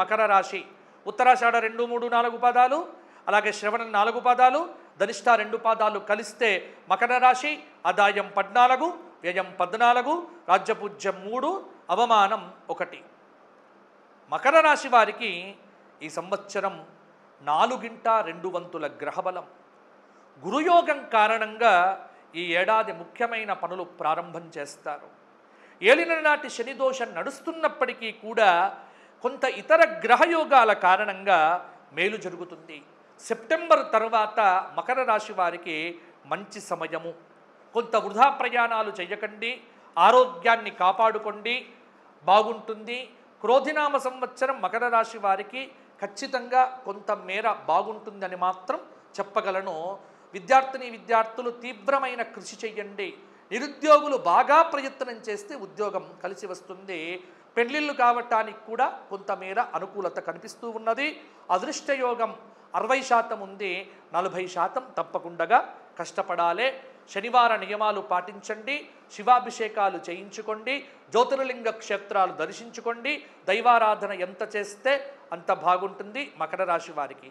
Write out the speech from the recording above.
మకర రాశి ఉత్తరాషాఢ 2, 3, 4 పాదాలు, అలాగే శ్రవణ 4 పాదాలు, ధనిష్ట 2 పాదాలు కలిస్తే మకర రాశి. ఆదాయం 14, వ్యయం 14, రాజ్యపూజ్యం 3, అవమానం 1. మకర రాశి వారికి ఈ సంవత్సరం 4/2 గ్రహబలం. గురుయోగం కారణంగా ఈ ఏడాది ముఖ్యమైన పనులు ప్రారంభం చేస్తారు. ఏలిన నాటి శని దోషం నడుస్తున్నప్పటికీ కూడా కొంత ఇతర గ్రహయోగాల కారణంగా మేలు జరుగుతుంది. సెప్టెంబర్ తర్వాత మకర రాశి వారికి మంచి సమయము. కొంత వృధా ప్రయాణాలు చేయకండి, ఆరోగ్యాన్ని కాపాడుకోండి, బాగుంటుంది. క్రోధినామ సంవత్సరం మకర రాశి వారికి ఖచ్చితంగా కొంత మేర బాగుంటుందని మాత్రం చెప్పగలను. విద్యార్థులు తీవ్రమైన కృషి చేయండి. నిరుద్యోగులు బాగా ప్రయత్నం చేస్తే ఉద్యోగం కలిసి వస్తుంది. పెళ్లిళ్ళు కావటానికి కూడా కొంతమేర అనుకూలత కనిపిస్తూ ఉన్నది. అదృష్టయోగం 60% ఉంది, 40% తప్పకుండా కష్టపడాలి. శనివార నియమాలు పాటించండి, శివాభిషేకాలు చేయించుకోండి, జ్యోతిర్లింగ క్షేత్రాలు దర్శించుకోండి. దైవారాధన ఎంత చేస్తే అంత బాగుంటుంది మకర రాశి వారికి.